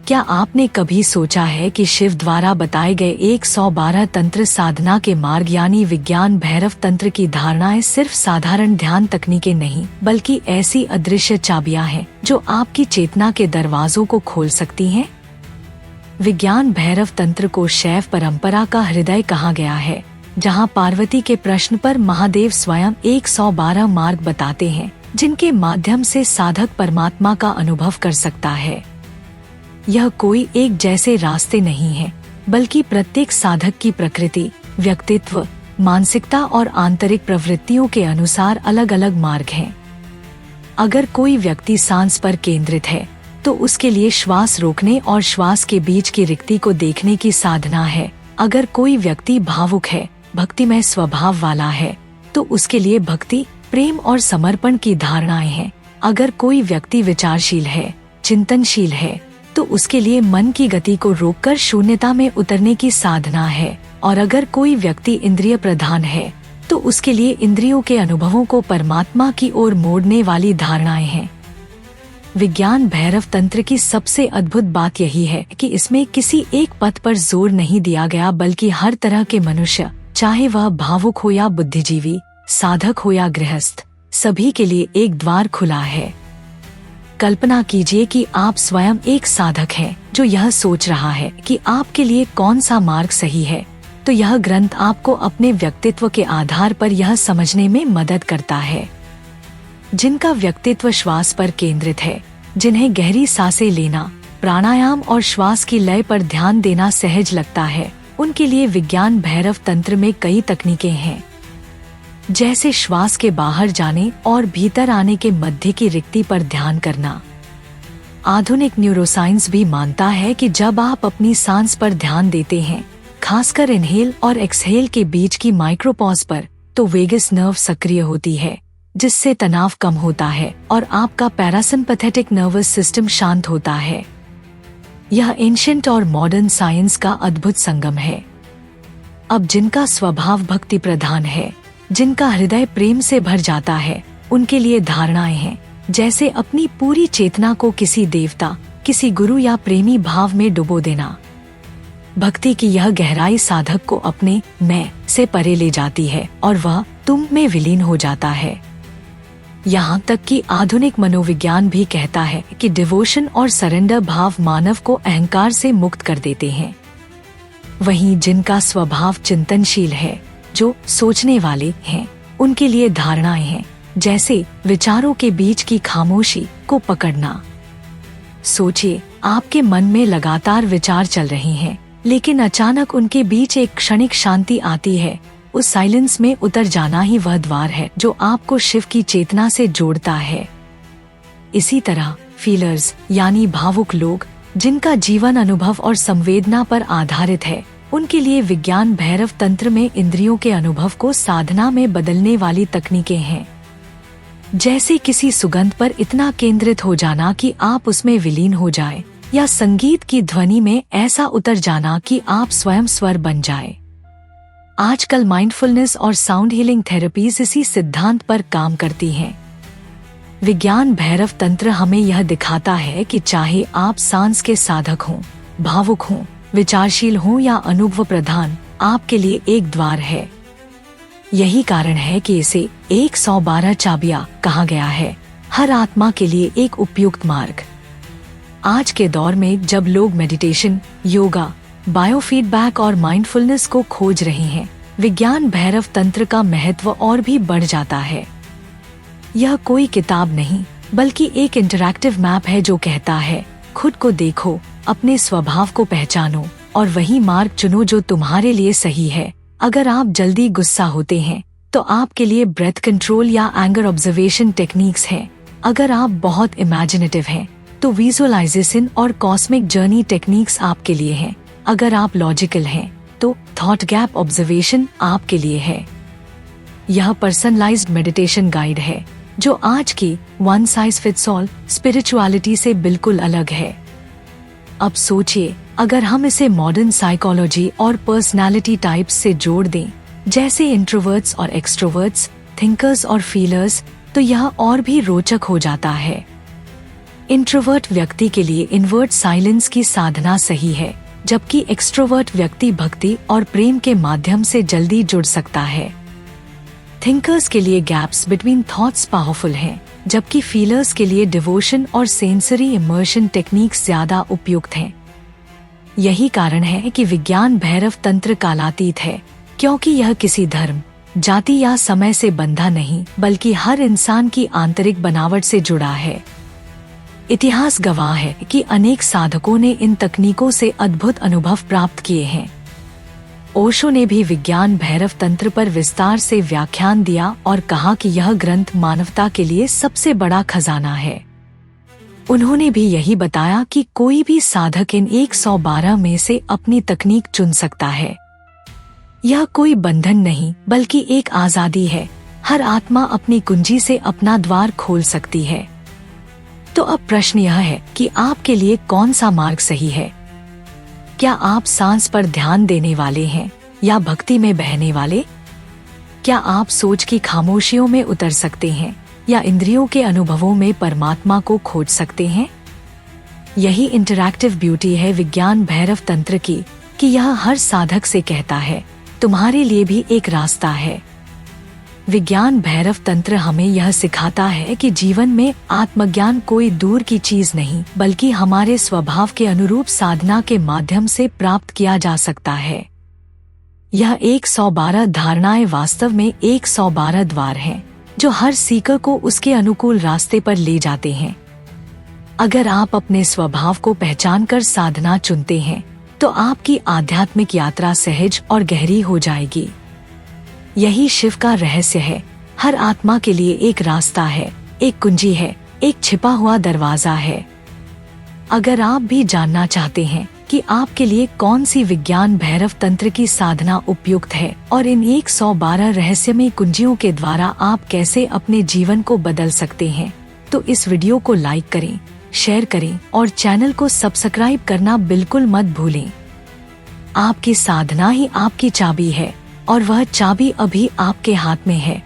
क्या आपने कभी सोचा है कि शिव द्वारा बताए गए 112 तंत्र साधना के मार्ग यानी विज्ञान भैरव तंत्र की धारणाएं सिर्फ साधारण ध्यान तकनीकें नहीं बल्कि ऐसी अदृश्य चाबियां हैं जो आपकी चेतना के दरवाजों को खोल सकती हैं? विज्ञान भैरव तंत्र को शैव परंपरा का हृदय कहा गया है, जहां पार्वती के प्रश्न पर महादेव स्वयं 112 मार्ग बताते हैं जिनके माध्यम से साधक परमात्मा का अनुभव कर सकता है। यह कोई एक जैसे रास्ते नहीं है, बल्कि प्रत्येक साधक की प्रकृति, व्यक्तित्व, मानसिकता और आंतरिक प्रवृत्तियों के अनुसार अलग अलग मार्ग हैं। अगर कोई व्यक्ति सांस पर केंद्रित है, तो उसके लिए श्वास रोकने और श्वास के बीच की रिक्ति को देखने की साधना है। अगर कोई व्यक्ति भावुक है, भक्तिमय स्वभाव वाला है, तो उसके लिए भक्ति, प्रेम और समर्पण की धारणाएं हैं। अगर कोई व्यक्ति विचारशील है, चिंतनशील है, तो उसके लिए मन की गति को रोककर शून्यता में उतरने की साधना है। और अगर कोई व्यक्ति इंद्रिय प्रधान है, तो उसके लिए इंद्रियों के अनुभवों को परमात्मा की ओर मोड़ने वाली धारणाएं हैं। विज्ञान भैरव तंत्र की सबसे अद्भुत बात यही है कि इसमें किसी एक पथ पर जोर नहीं दिया गया, बल्कि हर तरह के मनुष्य, चाहे वह भावुक हो या बुद्धिजीवी, साधक हो या गृहस्थ, सभी के लिए एक द्वार खुला है। कल्पना कीजिए कि आप स्वयं एक साधक हैं जो यह सोच रहा है कि आपके लिए कौन सा मार्ग सही है। तो यह ग्रंथ आपको अपने व्यक्तित्व के आधार पर यह समझने में मदद करता है। जिनका व्यक्तित्व श्वास पर केंद्रित है, जिन्हें गहरी सांसें लेना, प्राणायाम और श्वास की लय पर ध्यान देना सहज लगता है, उनके लिए विज्ञान भैरव तंत्र में कई तकनीकें हैं, जैसे श्वास के बाहर जाने और भीतर आने के मध्य की रिक्ति पर ध्यान करना। आधुनिक न्यूरोसाइंस भी मानता है कि जब आप अपनी सांस पर ध्यान देते हैं, खासकर इनहेल और एक्सहेल के बीच की माइक्रोपॉज पर, तो वेगस नर्व सक्रिय होती है, जिससे तनाव कम होता है और आपका पैरासिम्पैथेटिक नर्वस सिस्टम शांत होता है। यह एंशिएंट और मॉडर्न साइंस का अद्भुत संगम है। अब जिनका स्वभाव भक्ति प्रधान है, जिनका हृदय प्रेम से भर जाता है, उनके लिए धारणाएं हैं, जैसे अपनी पूरी चेतना को किसी देवता, किसी गुरु या प्रेमी भाव में डुबो देना। भक्ति की यह गहराई साधक को अपने मैं से परे ले जाती है और वह तुम में विलीन हो जाता है। यहाँ तक कि आधुनिक मनोविज्ञान भी कहता है कि डिवोशन और सरेंडर भाव मानव को अहंकार से मुक्त कर देते हैं। वहीं जिनका स्वभाव चिंतनशील है, जो सोचने वाले हैं, उनके लिए धारणाएं हैं, जैसे विचारों के बीच की खामोशी को पकड़ना। सोचिए, आपके मन में लगातार विचार चल रहे हैं, लेकिन अचानक उनके बीच एक क्षणिक शांति आती है। उस साइलेंस में उतर जाना ही वह द्वार है जो आपको शिव की चेतना से जोड़ता है। इसी तरह फीलर्स यानी भावुक लोग, जिनका जीवन अनुभव और संवेदना पर आधारित है, उनके लिए विज्ञान भैरव तंत्र में इंद्रियों के अनुभव को साधना में बदलने वाली तकनीकें हैं। जैसे किसी सुगंध पर इतना केंद्रित हो जाना कि आप उसमें विलीन हो जाए, या संगीत की ध्वनि में ऐसा उतर जाना कि आप स्वयं स्वर बन जाए। आजकल माइंडफुलनेस और साउंड हीलिंग थेरेपीज इसी सिद्धांत पर काम करती हैं। विज्ञान भैरव तंत्र हमें यह दिखाता है कि चाहे आप सांस के साधक हों, भावुक हों, विचारशील हों या अनुभव प्रधान, आपके लिए एक द्वार है। यही कारण है कि इसे 112 चाबियां कहा गया है, हर आत्मा के लिए एक उपयुक्त मार्ग। आज के दौर में जब लोग मेडिटेशन, योगा, बायोफीडबैक और माइंडफुलनेस को खोज रहे हैं, विज्ञान भैरव तंत्र का महत्व और भी बढ़ जाता है। यह कोई किताब नहीं, बल्कि एक इंटरैक्टिव मैप है जो कहता है, खुद को देखो, अपने स्वभाव को पहचानो और वही मार्ग चुनो जो तुम्हारे लिए सही है। अगर आप जल्दी गुस्सा होते हैं, तो आपके लिए ब्रेथ कंट्रोल या एंगर ऑब्जर्वेशन टेक्निक्स हैं। अगर आप बहुत इमेजिनेटिव हैं, तो विजुअलाइजेशन और कॉस्मिक जर्नी टेक्निक्स आपके लिए हैं। अगर आप लॉजिकल हैं, तो थॉट गैप ऑब्जर्वेशन आपके लिए है। यह पर्सनलाइज्ड मेडिटेशन गाइड है, जो आज की one size fits all spirituality से बिल्कुल अलग है। अब सोचिए, अगर हम इसे मॉडर्न साइकोलॉजी और पर्सनालिटी टाइप्स से जोड़ दें, जैसे इंट्रोवर्ट्स और एक्सट्रोवर्ट्स, थिंकर्स और फीलर्स, तो यह और भी रोचक हो जाता है। इंट्रोवर्ट व्यक्ति के लिए इनवर्ट साइलेंस की साधना सही है, जबकि एक्सट्रोवर्ट व्यक्ति भक्ति और प्रेम के माध्यम से जल्दी जुड़ सकता है। थिंकर्स के लिए गैप्स बिटवीन थॉट्स पावरफुल हैं, जबकि फीलर्स के लिए डिवोशन और सेंसरी इमर्शन टेक्निक्स ज्यादा उपयुक्त हैं। यही कारण है कि विज्ञान भैरव तंत्र कालातीत है, क्योंकि यह किसी धर्म, जाति या समय से बंधा नहीं, बल्कि हर इंसान की आंतरिक बनावट से जुड़ा है। इतिहास गवाह है कि अनेक साधकों ने इन तकनीकों से अद्भुत अनुभव प्राप्त किए हैं। ओशो ने भी विज्ञान भैरव तंत्र पर विस्तार से व्याख्यान दिया और कहा कि यह ग्रंथ मानवता के लिए सबसे बड़ा खजाना है। उन्होंने भी यही बताया कि कोई भी साधक इन 112 में से अपनी तकनीक चुन सकता है। यह कोई बंधन नहीं, बल्कि एक आजादी है। हर आत्मा अपनी कुंजी से अपना द्वार खोल सकती है। तो अब प्रश्न यह है कि आपके लिए कौन सा मार्ग सही है? क्या आप सांस पर ध्यान देने वाले हैं या भक्ति में बहने वाले? क्या आप सोच की खामोशियों में उतर सकते हैं या इंद्रियों के अनुभवों में परमात्मा को खोज सकते हैं? यही इंटरैक्टिव ब्यूटी है विज्ञान भैरव तंत्र की, कि यह हर साधक से कहता है, तुम्हारे लिए भी एक रास्ता है। विज्ञान भैरव तंत्र हमें यह सिखाता है कि जीवन में आत्मज्ञान कोई दूर की चीज नहीं, बल्कि हमारे स्वभाव के अनुरूप साधना के माध्यम से प्राप्त किया जा सकता है। यह 112 धारणाएं वास्तव में 112 द्वार हैं, जो हर सीकर को उसके अनुकूल रास्ते पर ले जाते हैं। अगर आप अपने स्वभाव को पहचानकर साधना चुनते हैं, तो आपकी आध्यात्मिक यात्रा सहज और गहरी हो जाएगी। यही शिव का रहस्य है। हर आत्मा के लिए एक रास्ता है, एक कुंजी है, एक छिपा हुआ दरवाजा है। अगर आप भी जानना चाहते हैं कि आपके लिए कौन सी विज्ञान भैरव तंत्र की साधना उपयुक्त है और इन 112 रहस्यमय कुंजियों के द्वारा आप कैसे अपने जीवन को बदल सकते हैं, तो इस वीडियो को लाइक करें, शेयर करें और चैनल को सब्सक्राइब करना बिल्कुल मत भूलें। आपकी साधना ही आपकी चाबी है और वह चाबी अभी आपके हाथ में है।